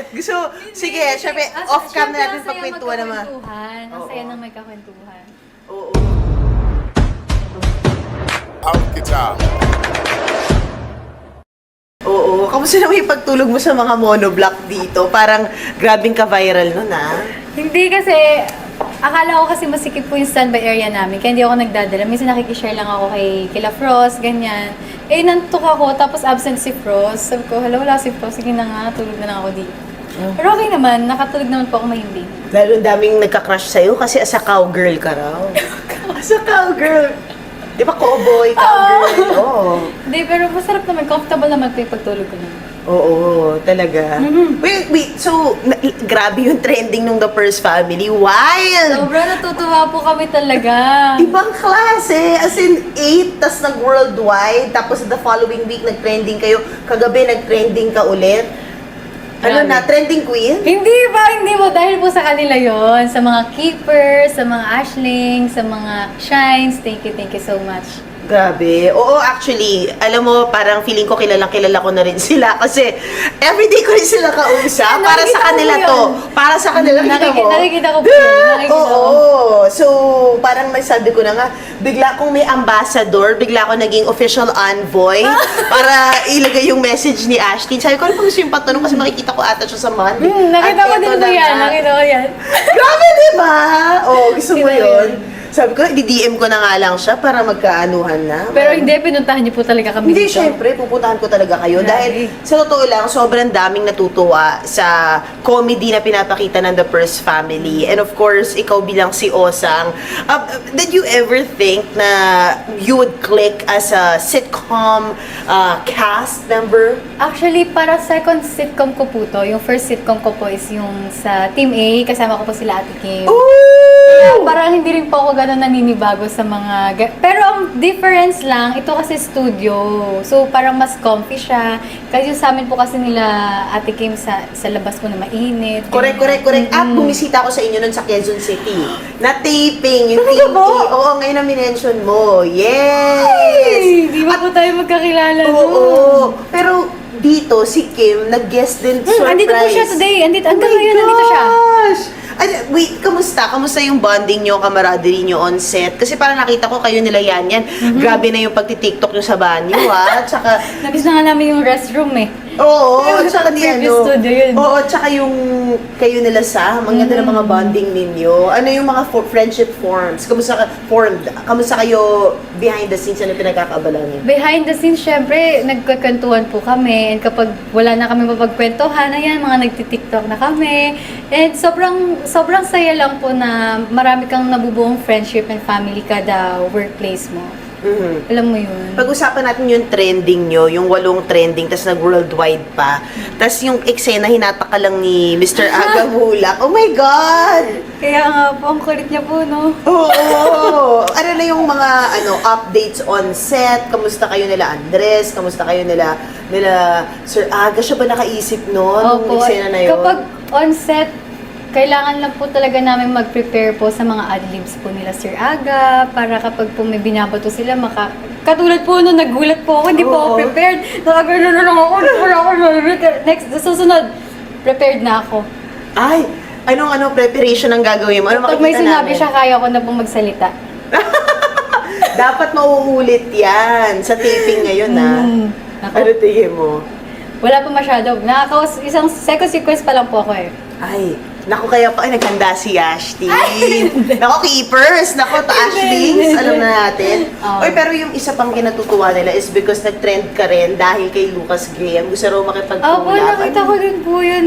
Gusto, sige, syempre, off-cam na natin pagkwentuhan naman. Ang saya ng may kakwentuhan. Oo. Oo. Kamusta naman yung pagtulog mo sa mga monoblock dito? Parang grabing ka-viral nun, ah. Hindi kasi, akala ko kasi masikip po yung standby area namin, kaya hindi ako nagdadala. Minsan nakikishare lang ako kila Frost, ganyan. Eh, nantok ako, tapos absent si Frost. Sabi ko, hala, wala si Frost. Sige na nga, tulog na lang ako dito. Pero okay naman, nakatulog naman po ako mahimbing. Lalo ang daming nagka-crush sa'yo kasi as a cowgirl ka raw. As a cowgirl. Di ba cowboy, cowgirl? Oo. Hindi, pero masarap naman, comfortable naman po yung pagtulog ko naman. Oo, talaga. Wait, so, grabe yung trending nung The First Family. Wild! Sobrang natutuwa po kami talaga. Ibang klase. As in, 8, tas nag-worldwide. Tapos the following week, nag-trending kayo. Kagabi, nag-trending ka ulit. Ano Grabe. na, trending queen? Hindi mo. Dahil po sa kanila yon, sa mga keepers, sa mga ashling, sa mga shines. Thank you so much. Grabe. Oo, actually, alam mo, parang feeling ko kilala ko na rin sila kasi everyday ko rin sila kausap. Para sa Nakikita ko kanila yun. to. Para sa kanila, kita mo. Nakikita ko po yun. Nakikita ko. Oo. So, parang may sabi ko na nga, bigla kong may ambassador, bigla ako naging official envoy para ilagay yung message ni Ashley. Sabi ko, ano pang gusto yung patanong kasi makikita ko ata siya sa Monday. Nakita ko At din eto po na yan. nga. Nakita ko yan. Grabe, di ba? Oo, gusto mo Kita ko yun? yun. Sabi ko, di-DM ko na nga lang siya para magkaanuhan na. Pero hindi, pinuntahan niyo po talaga kami Hindi, dito. syempre, pupuntahan ko talaga kayo. Grabe. Dahil sa totoo lang, sobrang daming natutuwa sa comedy na pinapakita ng The First Family. And of course, ikaw bilang si Osang, did you ever think na you would click as a sitcom cast member? Actually, para second sitcom ko po to. Yung first sitcom ko po is yung sa Team A. Kasama ko po sila Ate Kim. Kaya Ooh! parang hindi rin po ako gano'n naninibago sa mga... Pero ang difference lang, ito kasi studio. So parang mas comfy siya. Kasi sa amin po kasi nila Ate Kim sa labas po na mainit. Correct. At bumisita ako sa inyo nun sa Quezon City. Na-taping, yung Talaga Team ba? A. Oo, ngayon na minention mo. Yes! Ay, di ba po tayo magkakilala Oo. doon? Pero dito, si Kim, nag-guest din surprise. Andito po siya today. Hanggang ngayon, nandito siya. Gosh! Ay, wait, kamusta? Kamusta yung bonding nyo, camaraderie nyo on set? Kasi parang nakita ko kayo nila yan. Grabe na yung pagti-tiktok nyo sa banyo, ha? Tsaka, Nabis na nga namin yung restroom eh. oo, Pero tsaka di previous ano. studio yun. Oo, tsaka yung kayo nila sa, ang ganda ng mga bonding ninyo. Ano yung mga friendship forms? Kamusta kayo behind the scenes? Ano pinagkakaabala niyo? Behind the scenes, syempre, nagkakwentuhan po kami. And kapag wala na kami mapagkwentuhan, ayan, mga nagtitiktok na kami. And sobrang saya lang po na marami kang nabubuong friendship and family kada workplace mo. Alam mo yun. Pag-usapan natin yung trending nyo, yung 8 trending, tas nag-worldwide pa. Tas yung eksena, hinata ka lang ni Mr. Agamulak. Oh my God! Kaya nga po, ang kulit niya po, no? Oo! Ano na yung mga updates on set? Kamusta kayo nila Andres? Kamusta kayo nila Sir Aga? Siya ba nakaisip nun? Nung eksena na yun? Kapag on set, kailangan lang po talaga namin mag-prepare po sa mga adlibs po nila Sir Aga para kapag po may binabato sila, katulad po nung nagulat po ako, hindi po ako Oo. prepared. Nakagano na lang ako, wala ako next, susunod, prepared na ako. Ay! Anong preparation ang gagawin mo? Ano Pag may makikita sinabi namin? siya, kaya ko na pong magsalita. Dapat mauulit yan sa taping ngayon, ha? Ako, Ano tingin mo? wala pa masyado. Isang second sequence pa lang po ako eh. Ay, naku, kaya pa, naghanda si Ashley. Naku, keepers! Naku, Ashley, alam na natin. Oo. Oy, pero yung isa pang kinatutuwa nila is because nag-trend ka rin dahil kay Lucas Graham. Gusto raw makipag-collab. Opo, nakita ko din po yun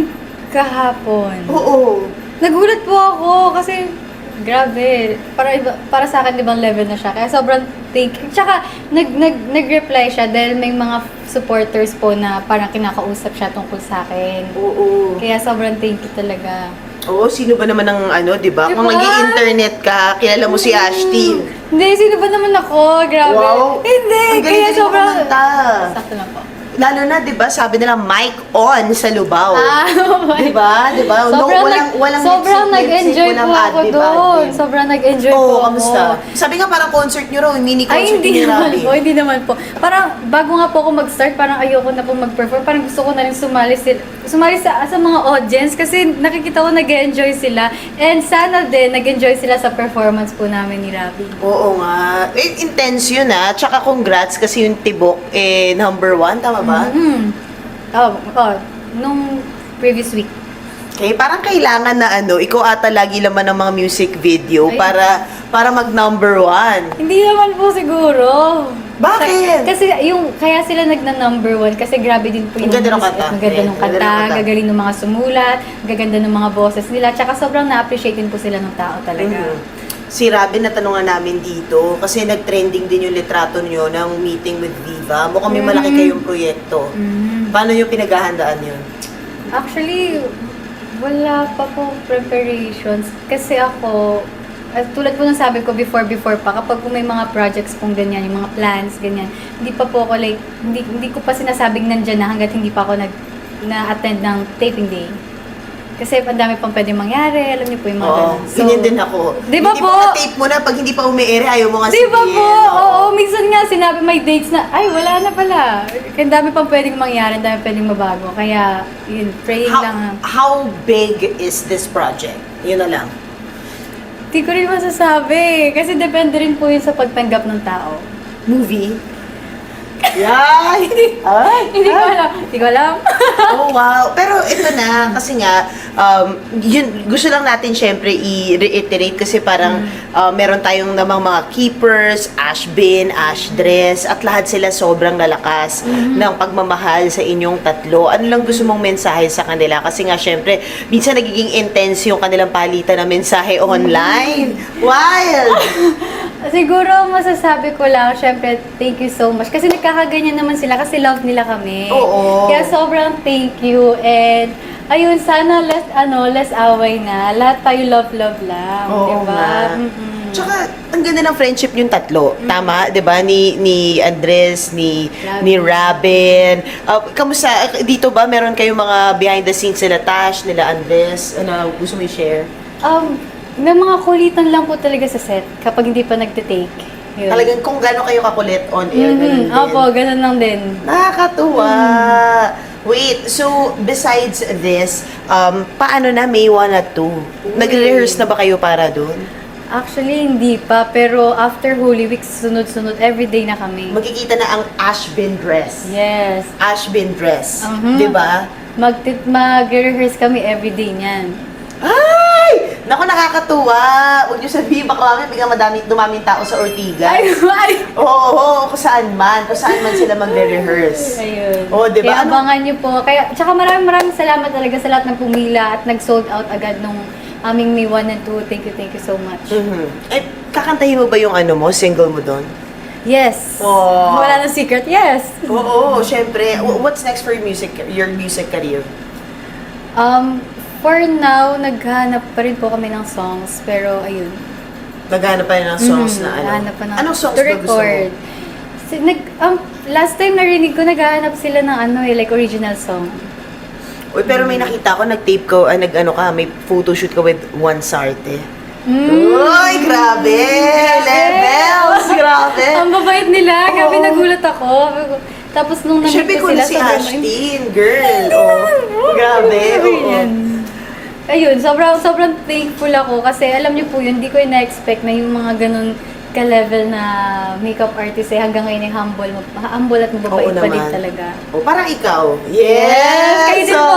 kahapon. Oo. Nagulat po ako kasi grabe, para sa akin ibang level na siya. Kaya sobrang thank you. Tsaka nag-reply siya dahil may mga supporters po na parang kinakausap siya tungkol sa akin. Oo. Kaya sobrang thank you talaga. Oo, sino ba naman ang di ba? Diba? Kung nag-i-internet ka, kilala mo si Ashley. Hindi, sino ba naman ako? Grabe. Wow. Hindi, Ang galing kaya mo sobrang... kumanta. Sakto lang po. lalo na, di ba, sabi nila, mic on sa Lubao. Di ba? Di ba? Walang sobrang lip-sync, nag-enjoy po walang ako ad-lib, doon. ad-lib. Sobrang nag-enjoy po Oo, ako. kamusta? Sabi nga parang concert nyo raw, mini Ay, concert hindi ni naman Rabi. po, hindi naman po. Parang, bago nga po ako mag-start, parang ayoko na po mag-perform. Parang gusto ko na rin sumali sa mga audience kasi nakikita ko nag-enjoy sila. And sana din, nag-enjoy sila sa performance po namin ni Rabi. Oo nga. Intense yun Tsaka congrats kasi yung Tibok, #1, tama ba? Nung previous week. Okay, parang kailangan na ikaw ata lagi laman ng mga music video Ay. para mag #1. Hindi naman po siguro. Bakit? Kasi kaya sila nagna-#1 kasi grabe din po yung Ang ganda ng music. kanta. Ang ganda ng Ang ganda ng kanta, kanta. gagaling ng mga sumulat, gaganda ng mga boses nila, tsaka sobrang na-appreciate din po sila ng tao talaga. Mhm. Si Robin, natanungan namin dito kasi nag-trending din yung litrato nyo ng meeting with Viva. Mukhang may malaki kayong proyekto. Paano yung pinaghahandaan yun? Actually, wala pa po preparations. Kasi ako, tulad po ng sabi ko before pa, kapag may mga projects pong ganyan, yung mga plans, ganyan, hindi pa po ako hindi ko pa sinasabing nandyan na hanggat hindi pa ako na-attend ng taping day. Kasi ang dami pang pwedeng mangyari, alam niyo po yung mga ganun. Ganyan din ako. Di ba hindi po? mo tape mo na, pag hindi pa umi-ere, ayaw mo nga Di ba sabihin. po? Oo, minsan nga sinabi may dates na, ay wala na pala. Kaya ang dami pang pwedeng mangyari, ang dami pwedeng mabago. Kaya, yun, praying lang. How big is this project? Yun na lang. Hindi ko rin masasabi. Kasi depende rin po yun sa pagtanggap ng tao. Movie? Yan! Hindi ko alam. Oh, wow. Pero ito na, kasi nga, yun, gusto lang natin syempre i-reiterate kasi parang meron tayong namang mga keepers, Ash Bin, Ash Dress, at lahat sila sobrang lalakas ng pagmamahal sa inyong tatlo. Ano lang gusto mong mensahe sa kanila? Kasi nga syempre, minsan nagiging intense yung kanilang palitan ng mensahe online. Wild! Siguro masasabi ko lang, syempre, thank you so much. Kasi nagkakaganyan naman sila kasi love nila kami. Oo. Kaya sobrang thank you. And ayun, sana less away na. Lahat tayo love lang. Oo diba? nga. Mm-mm. Tsaka, ang ganda ng friendship yung tatlo. Tama? 'Di ba? Ni Andres, ni Robin. Kamusta? Dito ba meron kayong mga behind the scenes nila Tash, nila Andres? Ano, gusto mo i-share? May mga kulitan lang po talaga sa set kapag hindi pa nagte-take. Yun. Talagang kung gano'n kayo kakulit on air, ganun din. Opo, ganun lang din. Nakakatuwa. Wait, so besides this, paano na May 1 at 2? Nagre-rehearse na ba kayo para doon? Actually, hindi pa. Pero after Holy Week, sunod-sunod, everyday na kami. Magkikita na ang Ash Bin Dress. Yes. Ash Bin Dress. Mhm. 'Di ba? Mag-rehearse kami everyday niyan. Ay! Naku, nakakatuwa. Huwag niyo sabihin, baka kami biglang dumaming tao sa Ortigas. Ay! Oo, kung saan man sila magre-rehearse. Ayun. Oo, di ba? Kaya abangan niyo po. Kaya, tsaka maraming salamat talaga sa lahat ng pumila at nag-sold out agad nung aming May 1 and 2. Thank you so much. Eh, kakantahin mo ba yung single mo doon? Yes. Oh. Wala na secret. Yes. Oo, syempre. What's next for your music career? For now, naghahanap pa rin po kami ng songs. Pero, ayun. Naghanap pa rin ng songs na ano? Naghahanap pa ng Anong songs to ba gusto mo? record. Last time narinig ko, naghahanap sila ng like original song. Uy, pero may nakita ko, nag-tape ko, may photoshoot ka with Juan Sarte. Uy, grabe! Levels! Grabe! Ang babait nila. Grabe, Oo. nagulat ako. Tapos nung Siyempre narinig ko ko na sila, si sobrang- Ashtin, girl. Oh, grabe. Oo. Ayun, sobrang thankful ako kasi alam niyo po yun, hindi ko na-expect na yung mga ganun ka-level na makeup artist hanggang ngayon ay humble at mababait Oo pa din naman. talaga. Oh, parang ikaw. Yes! Kayo din po.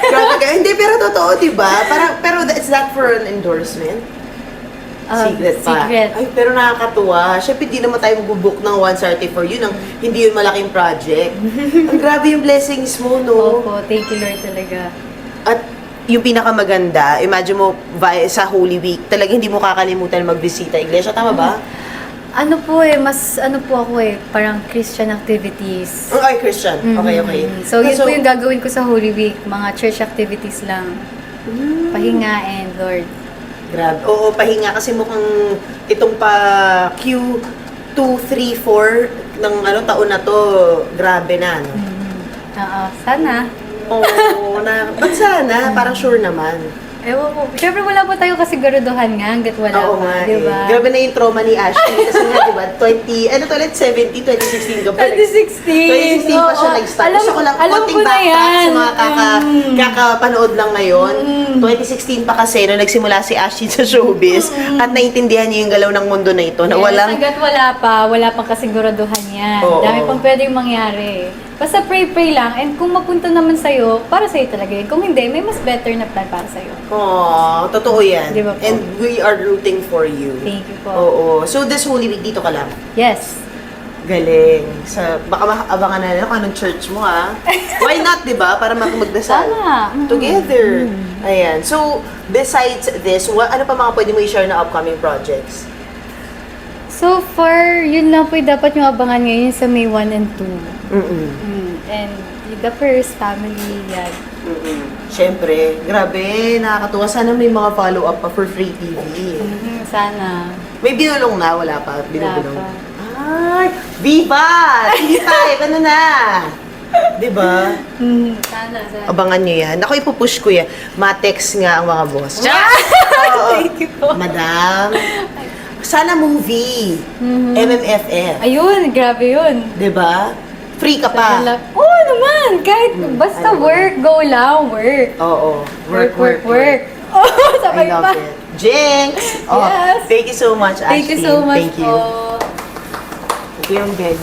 Grabe ka. Hindi, pero totoo, diba? Pero is that for an endorsement? Secret pa. Secret. Ay, pero nakakatuwa. Siyempre, di naman tayo mag-book ng One Sarte for you nang hindi yun malaking project. Ang grabe yung blessings mo, no? Opo, thank you Lord talaga. At yung pinakamaganda, imagine mo sa Holy Week, talaga hindi mo kakalimutan magbisita iglesia. Tama ba? Ano po ako parang Christian activities. Ay, Christian. Okay. So, yun po yung gagawin ko sa Holy Week, mga church activities lang. Pahinga and Lord. Grabe. Oo, pahinga kasi mukhang itong pa Q2, 3, 4, ng taon na to, grabe na, no? Oo, sana. Oo, ba't sana? Parang sure naman. Ewan ko. Siyempre wala pa tayo kasiguraduhan nga hanggat wala Oo pa, nga di ba? eh. Grabe na yung trauma ni Ashley. Kasi nga, di ba, 2016 ka pa. 2016. 2016 pa siya nag-start. Gusto ko lang, alam konting ko na backtrack yan. sa mga kakapanood lang ngayon. 2016 pa kasi, nung nagsimula si Ashley sa showbiz, at naintindihan niya yung galaw ng mundo na ito, na Yes, walang... hanggat wala pang kasiguraduhan yan. Oo. Dami pang pwedeng mangyari. Basta pray lang. And kung mapunta naman sa'yo, para sa'yo talaga yun. Kung hindi, may mas better na plan para sa'yo. Oh, totoo yan. Di ba po? And we are rooting for you. Thank you po. Oo. So, this Holy Week, dito ka lang. Yes. Galing. Baka maabangan na lang kung anong church mo, ah. Why not, di ba? Para magdasal. Tama. Together. Ayan. So, besides this, ano pa mga pwede mo i-share na upcoming projects? So far, yun lang po yung dapat nyo abangan ngayon sa May 1 and 2. And the first family, yan. Siyempre, grabe, nakakatuwa. Sana may mga follow-up pa for Free TV. Sana. May binulong na, wala pa. Binulong. Wala Ay, Viva! TV5, ano na? Diba? Sana. Abangan nyo yan. Ako ipupush ko yan. Ma-text nga ang mga boss. Thank you po. Madam, sana movie. MMFF. Ayun, grabe yun. Diba? Free ka pa. Oo naman, kahit basta Ano? work, go lang, work. Oo. Work. Oh, I sabay love pa. it. Jinx! Oh, Yes. thank you so much, Ashley. Thank you so much Thank you. po. Ito yung bed.